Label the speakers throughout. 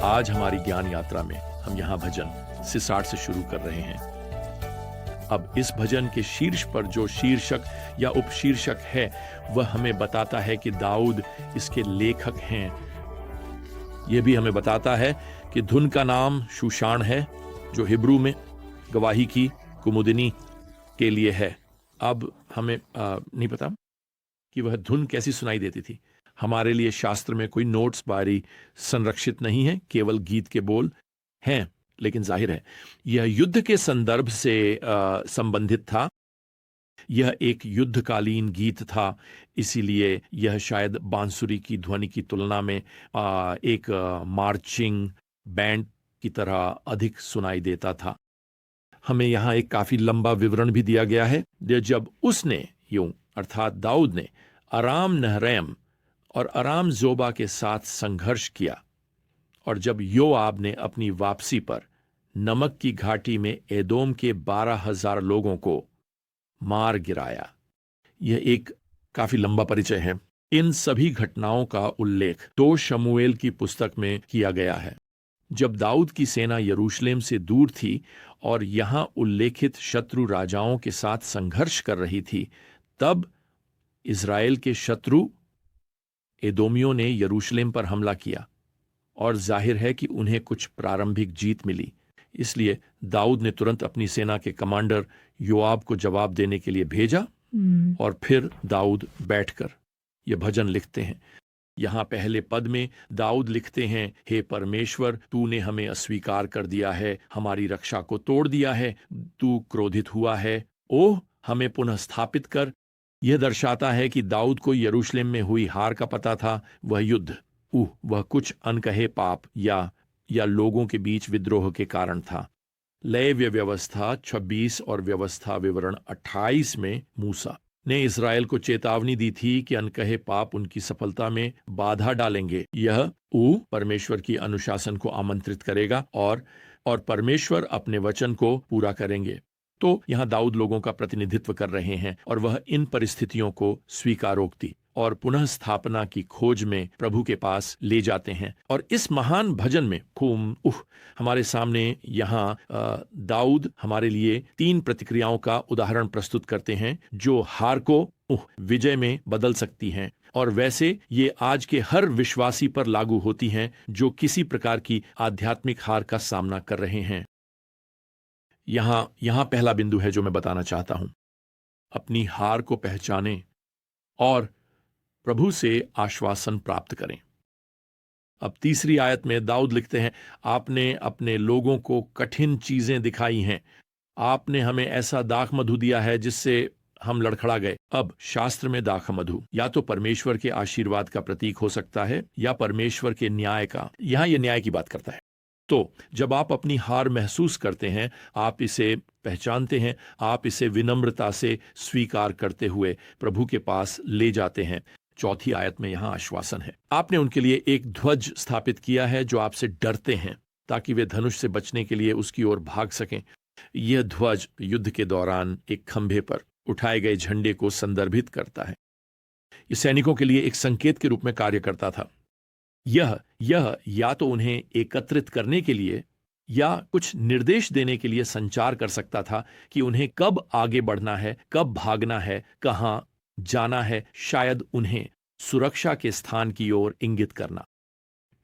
Speaker 1: आज हमारी ज्ञान यात्रा में हम यहाँ भजन 60 से शुरू कर रहे हैं। अब इस भजन के शीर्ष पर जो शीर्षक या उपशीर्षक है वह हमें बताता है कि दाऊद इसके लेखक हैं। यह भी हमें बताता है कि धुन का नाम शूशान है, जो हिब्रू में गवाही की कुमुदिनी के लिए है। अब हमें नहीं पता कि वह धुन कैसी सुनाई देती थी। हमारे लिए शास्त्र में कोई नोट्स बारी संरक्षित नहीं है, केवल गीत के बोल हैं। लेकिन जाहिर है यह युद्ध के संदर्भ से संबंधित था। यह एक युद्धकालीन गीत था, इसीलिए यह शायद बांसुरी की ध्वनि की तुलना में एक मार्चिंग बैंड की तरह अधिक सुनाई देता था। हमें यहाँ एक काफी लंबा विवरण भी दिया गया है। जब उसने अर्थात दाऊद ने अराम नहरैम और अराम जोबा के साथ संघर्ष किया, और जब योआब ने अपनी वापसी पर नमक की घाटी में एदोम के 12,000 लोगों को मार गिराया। यह एक काफी लंबा परिचय है। इन सभी घटनाओं का उल्लेख 2 शमूएल की पुस्तक में किया गया है। जब दाऊद की सेना यरूशलेम से दूर थी और यहां उल्लेखित शत्रु राजाओं के साथ संघर्ष कर रही थी, तब इज़राइल के शत्रु एदोमियों ने यरूशलेम पर हमला किया, और जाहिर है कि उन्हें कुछ प्रारंभिक जीत मिली। इसलिए दाऊद ने तुरंत अपनी सेना के कमांडर योआब को जवाब देने के लिए भेजा, और फिर दाऊद बैठकर यह भजन लिखते हैं। यहां पहले पद में दाऊद लिखते हैं, हे परमेश्वर, तूने हमें अस्वीकार कर दिया है, हमारी रक्षा को तोड़ दिया है, तू क्रोधित हुआ है, ओह हमें पुनः स्थापित कर। यह दर्शाता है कि दाऊद को यरूशलेम में हुई हार का पता था। वह युद्ध वह कुछ अनकहे पाप या लोगों के बीच विद्रोह के कारण था। लेव्य व्यवस्था 26 और व्यवस्था विवरण 28 में मूसा ने इज़राइल को चेतावनी दी थी कि अनकहे पाप उनकी सफलता में बाधा डालेंगे। यह परमेश्वर की अनुशासन को आमंत्रित करेगा और परमेश्वर अपने वचन को पूरा करेंगे। तो यहां दाऊद लोगों का प्रतिनिधित्व कर रहे हैं, और वह इन परिस्थितियों को स्वीकारोक्ति और पुनः स्थापना की खोज में प्रभु के पास ले जाते हैं। और इस महान भजन में हमारे सामने यहाँ दाऊद हमारे लिए 3 प्रतिक्रियाओं का उदाहरण प्रस्तुत करते हैं, जो हार को विजय में बदल सकती हैं। और वैसे ये आज के हर विश्वासी पर लागू होती हैं जो किसी प्रकार की आध्यात्मिक हार का सामना कर रहे हैं। यहां पहला बिंदु है जो मैं बताना चाहता हूं। अपनी हार को पहचानें और प्रभु से आश्वासन प्राप्त करें। अब तीसरी आयत में दाऊद लिखते हैं, आपने अपने लोगों को कठिन चीजें दिखाई हैं, आपने हमें ऐसा दाखमधु दिया है जिससे हम लड़खड़ा गए। अब शास्त्र में दाखमधु या तो परमेश्वर के आशीर्वाद का प्रतीक हो सकता है या परमेश्वर के न्याय का। यहां यह न्याय की बात करता है। तो जब आप अपनी हार महसूस करते हैं, आप इसे पहचानते हैं, आप इसे विनम्रता से स्वीकार करते हुए प्रभु के पास ले जाते हैं। चौथी आयत में यहां आश्वासन है। आपने उनके लिए एक ध्वज स्थापित किया है जो आपसे डरते हैं, ताकि वे धनुष से बचने के लिए उसकी ओर भाग सकें। यह ध्वज युद्ध के दौरान एक खंभे पर उठाए गए झंडे को संदर्भित करता है। यह सैनिकों के लिए एक संकेत के रूप में कार्य करता था। यह या तो उन्हें एकत्रित करने के लिए या कुछ निर्देश देने के लिए संचार कर सकता था कि उन्हें कब आगे बढ़ना है, कब भागना है, कहां जाना है, शायद उन्हें सुरक्षा के स्थान की ओर इंगित करना।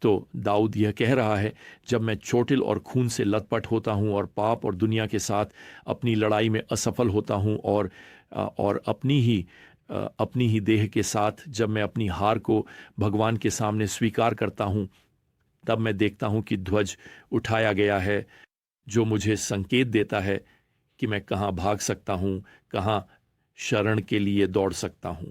Speaker 1: तो दाऊद यह कह रहा है, जब मैं चोटिल और खून से लथपथ होता हूं और पाप और दुनिया के साथ अपनी लड़ाई में असफल होता हूं और अपनी ही देह के साथ जब मैं अपनी हार को भगवान के सामने स्वीकार करता हूं, तब मैं देखता हूं कि ध्वज उठाया गया है, जो मुझे संकेत देता है कि मैं कहां भाग सकता हूं, कहां शरण के लिए दौड़ सकता हूं।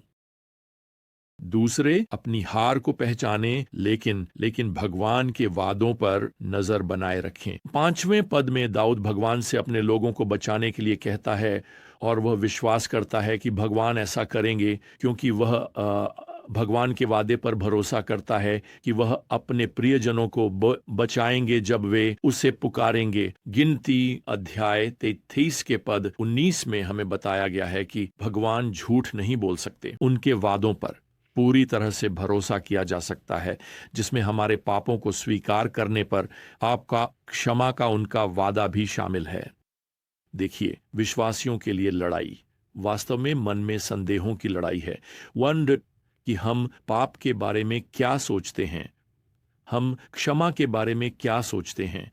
Speaker 1: दूसरे, अपनी हार को पहचाने लेकिन भगवान के वादों पर नजर बनाए रखें। 5वें पद में दाऊद भगवान से अपने लोगों को बचाने के लिए कहता है, और वह विश्वास करता है कि भगवान ऐसा करेंगे, क्योंकि वह भगवान के वादे पर भरोसा करता है कि वह अपने प्रियजनों को बचाएंगे जब वे उसे पुकारेंगे। गिनती अध्याय 33 के पद 19 में हमें बताया गया है कि भगवान झूठ नहीं बोल सकते। उनके वादों पर पूरी तरह से भरोसा किया जा सकता है, जिसमें हमारे पापों को स्वीकार करने पर आपका क्षमा का उनका वादा भी शामिल है। देखिए, विश्वासियों के लिए लड़ाई वास्तव में मन में संदेहों की लड़ाई है। वंडर कि हम पाप के बारे में क्या सोचते हैं, हम क्षमा के बारे में क्या सोचते हैं,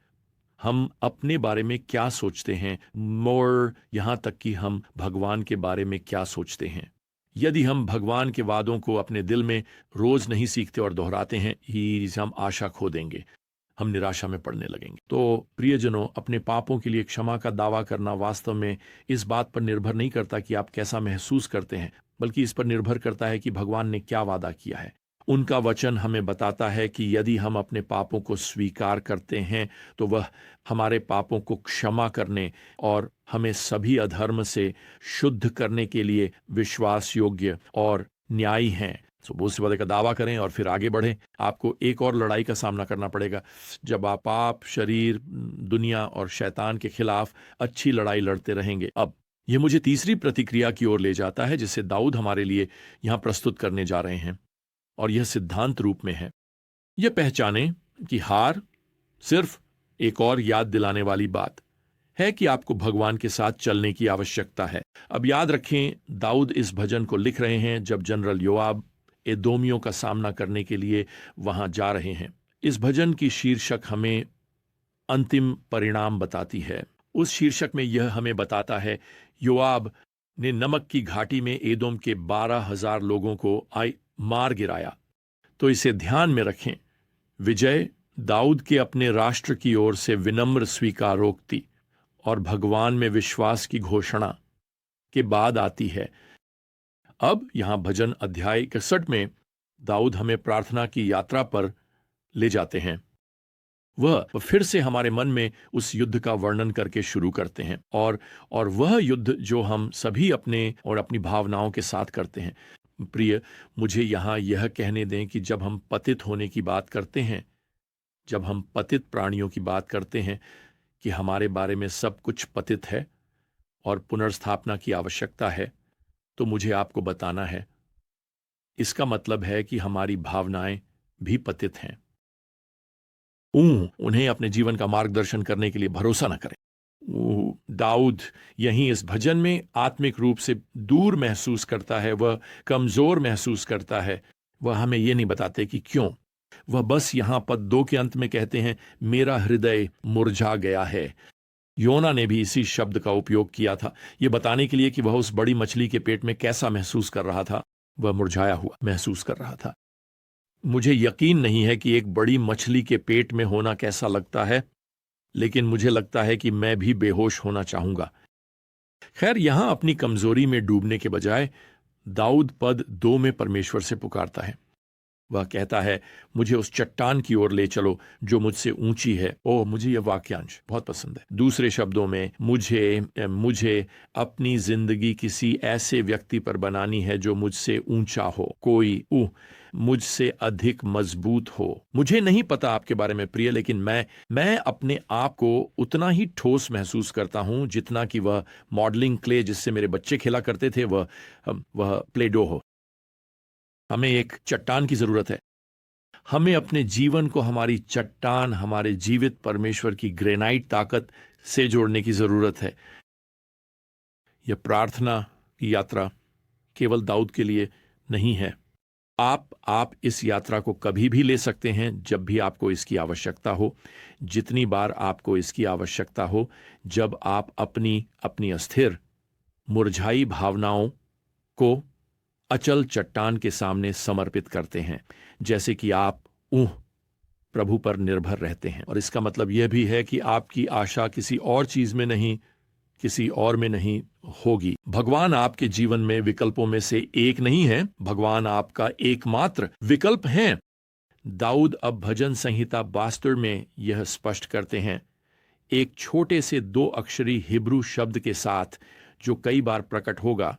Speaker 1: हम अपने बारे में क्या सोचते हैं, मोर यहां तक कि हम भगवान के बारे में क्या सोचते हैं। यदि हम भगवान के वादों को अपने दिल में रोज नहीं सीखते और दोहराते हैं, ही हम आशा खो देंगे, हम निराशा में पड़ने लगेंगे। तो प्रियजनों, अपने पापों के लिए क्षमा का दावा करना वास्तव में इस बात पर निर्भर नहीं करता कि आप कैसा महसूस करते हैं, बल्कि इस पर निर्भर करता है कि भगवान ने क्या वादा किया है। उनका वचन हमें बताता है कि यदि हम अपने पापों को स्वीकार करते हैं तो वह हमारे पापों को क्षमा करने और हमें सभी अधर्म से शुद्ध करने के लिए विश्वास योग्य और न्यायी हैं। सुबह से का दावा करें और फिर आगे बढ़ें। आपको एक और लड़ाई का सामना करना पड़ेगा जब आप पाप, शरीर, दुनिया और शैतान के खिलाफ अच्छी लड़ाई लड़ते रहेंगे। अब यह मुझे तीसरी प्रतिक्रिया की ओर ले जाता है जिसे दाऊद हमारे लिए यहां प्रस्तुत करने जा रहे हैं, और यह सिद्धांत रूप में है। यह पहचानें कि हार सिर्फ एक और याद दिलाने वाली बात है कि आपको भगवान के साथ चलने की आवश्यकता है। अब याद रखें, दाऊद इस भजन को लिख रहे हैं जब जनरल योआब एदोमियों का सामना करने के लिए वहां जा रहे हैं। इस भजन की शीर्षक हमें अंतिम परिणाम बताती है। उस शीर्षक में यह हमें बताता है, योआब ने नमक की घाटी में एदोम के 12,000 लोगों को मार गिराया। तो इसे ध्यान में रखें, विजय दाऊद के अपने राष्ट्र की ओर से विनम्र स्वीकारोक्ति और भगवान में विश्वास की घोषणा के बाद आती है। अब यहां भजन अध्याय 61 में दाऊद हमें प्रार्थना की यात्रा पर ले जाते हैं। वह फिर से हमारे मन में उस युद्ध का वर्णन करके शुरू करते हैं, और वह युद्ध जो हम सभी अपने और अपनी भावनाओं के साथ करते हैं। प्रिय, मुझे यहां यह कहने दें कि जब हम पतित होने की बात करते हैं, जब हम पतित प्राणियों की बात करते हैं कि हमारे बारे में सब कुछ पतित है और पुनर्स्थापना की आवश्यकता है, तो मुझे आपको बताना है, इसका मतलब है कि हमारी भावनाएं भी पतित हैं। उन्हें अपने जीवन का मार्गदर्शन करने के लिए भरोसा न करें। दाऊद यहीं इस भजन में आत्मिक रूप से दूर महसूस करता है, वह कमजोर महसूस करता है। वह हमें यह नहीं बताते कि क्यों। वह बस यहां पद 2 के अंत में कहते हैं, मेरा हृदय मुरझा गया है। योना ने भी इसी शब्द का उपयोग किया था, यह बताने के लिए कि वह उस बड़ी मछली के पेट में कैसा महसूस कर रहा था। वह मुरझाया हुआ महसूस कर रहा था। मुझे यकीन नहीं है कि एक बड़ी मछली के पेट में होना कैसा लगता है, लेकिन मुझे लगता है कि मैं भी बेहोश होना चाहूंगा। खैर, यहां अपनी कमजोरी में डूबने के बजाय दाऊद पद 2 में परमेश्वर से पुकारता है। वह कहता है, मुझे उस चट्टान की ओर ले चलो जो मुझसे ऊंची है। ओह, मुझे यह वाक्यांश बहुत पसंद है। दूसरे शब्दों में, मुझे अपनी जिंदगी किसी ऐसे व्यक्ति पर बनानी है जो मुझसे ऊंचा हो, कोई मुझसे अधिक मजबूत हो। मुझे नहीं पता आपके बारे में प्रिय, लेकिन मैं अपने आप को उतना ही ठोस महसूस करता हूं जितना कि वह मॉडलिंग क्ले जिससे मेरे बच्चे खेला करते थे, वह प्ले डो हो। हमें एक चट्टान की जरूरत है। हमें अपने जीवन को हमारी चट्टान, हमारे जीवित परमेश्वर की ग्रेनाइट ताकत से जोड़ने की जरूरत है। यह प्रार्थना की यात्रा केवल दाऊद के लिए नहीं है। आप इस यात्रा को कभी भी ले सकते हैं, जब भी आपको इसकी आवश्यकता हो, जितनी बार आपको इसकी आवश्यकता हो, जब आप अपनी अस्थिर, मुरझाई भावनाओं को अचल चट्टान के सामने समर्पित करते हैं, जैसे कि आप प्रभु पर निर्भर रहते हैं। और इसका मतलब यह भी है कि आपकी आशा किसी और चीज में नहीं, किसी और में नहीं होगी। भगवान आपके जीवन में विकल्पों में से एक नहीं है, भगवान आपका एकमात्र विकल्प है। दाऊद अब भजन संहिता 72 में यह स्पष्ट करते हैं, एक छोटे से 2 अक्षरी हिब्रू शब्द के साथ जो कई बार प्रकट होगा,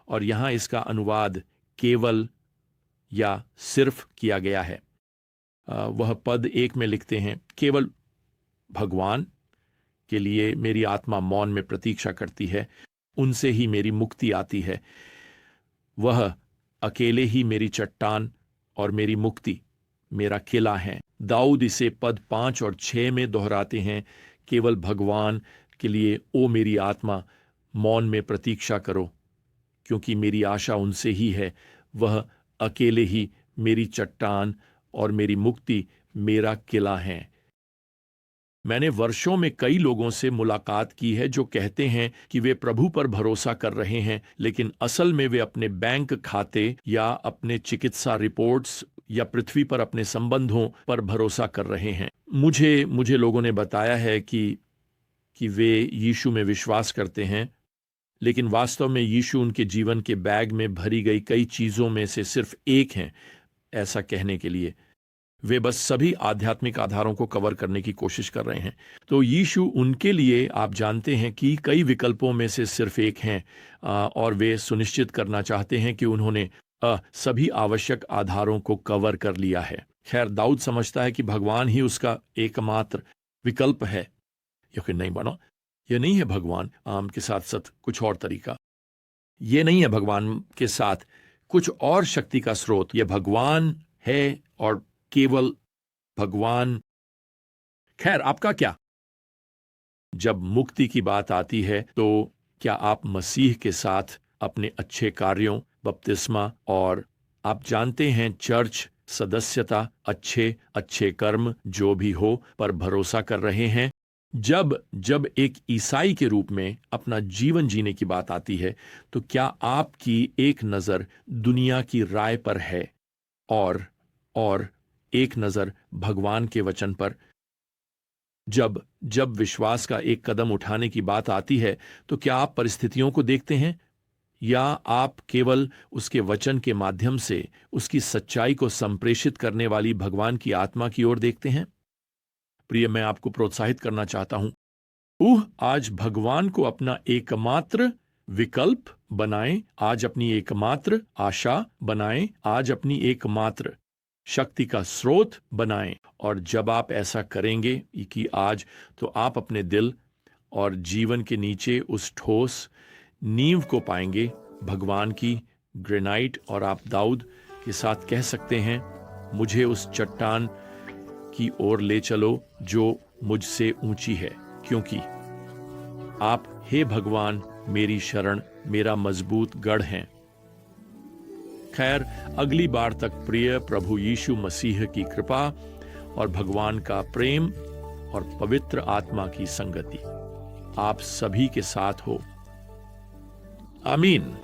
Speaker 1: और यहां इसका अनुवाद केवल या सिर्फ किया गया है। वह पद 1 में लिखते हैं, केवल भगवान के लिए मेरी आत्मा मौन में प्रतीक्षा करती है, उनसे ही मेरी मुक्ति आती है। वह अकेले ही मेरी चट्टान और मेरी मुक्ति, मेरा किला है। दाऊद इसे पद 5 और 6 में दोहराते हैं, केवल भगवान के लिए ओ मेरी आत्मा मौन में प्रतीक्षा करो, क्योंकि मेरी आशा उनसे ही है। वह अकेले ही मेरी चट्टान और मेरी मुक्ति, मेरा किला है। मैंने वर्षों में कई लोगों से मुलाकात की है जो कहते हैं कि वे प्रभु पर भरोसा कर रहे हैं, लेकिन असल में वे अपने बैंक खाते या अपने चिकित्सा रिपोर्ट्स या पृथ्वी पर अपने संबंधों पर भरोसा कर रहे हैं। मुझे लोगों ने बताया है कि वे यीशु में विश्वास करते हैं, लेकिन वास्तव में यीशु उनके जीवन के बैग में भरी गई कई चीजों में से सिर्फ एक हैं। ऐसा कहने के लिए वे बस सभी आध्यात्मिक आधारों को कवर करने की कोशिश कर रहे हैं। तो यीशु उनके लिए, आप जानते हैं कि कई विकल्पों में से सिर्फ एक हैं, और वे सुनिश्चित करना चाहते हैं कि उन्होंने सभी आवश्यक आधारों को कवर कर लिया है। खैर, दाऊद समझता है कि भगवान ही उसका एकमात्र विकल्प है। यकीन नहीं बनो, यह नहीं है भगवान के साथ साथ कुछ और तरीका, ये नहीं है भगवान के साथ कुछ और शक्ति का स्रोत। यह भगवान है और केवल भगवान। खैर, आपका क्या? जब मुक्ति की बात आती है तो क्या आप मसीह के साथ अपने अच्छे कार्यों, बपतिस्मा और आप जानते हैं चर्च सदस्यता, अच्छे कर्म जो भी हो पर भरोसा कर रहे हैं? जब एक ईसाई के रूप में अपना जीवन जीने की बात आती है तो क्या आपकी एक नजर दुनिया की राय पर है और एक नजर भगवान के वचन पर? जब विश्वास का एक कदम उठाने की बात आती है तो क्या आप परिस्थितियों को देखते हैं या आप केवल उसके वचन के माध्यम से उसकी सच्चाई को संप्रेषित करने वाली भगवान की आत्मा की ओर देखते हैं? प्रिय, मैं आपको प्रोत्साहित करना चाहता हूं, आज भगवान को अपना एकमात्र विकल्प बनाएं, आज अपनी एकमात्र आशा बनाएं, आज अपनी एकमात्र शक्ति का स्रोत बनाएं। और जब आप ऐसा करेंगे कि आज, तो आप अपने दिल और जीवन के नीचे उस ठोस नींव को पाएंगे, भगवान की ग्रेनाइट। और आप दाऊद के साथ कह सकते हैं, मुझे उस चट्टान की ओर ले चलो जो मुझसे ऊंची है, क्योंकि आप, हे भगवान, मेरी शरण, मेरा मजबूत गढ़ हैं। खैर, अगली बार तक प्रिय प्रभु यीशु मसीह की कृपा और भगवान का प्रेम और पवित्र आत्मा की संगति आप सभी के साथ हो। आमीन।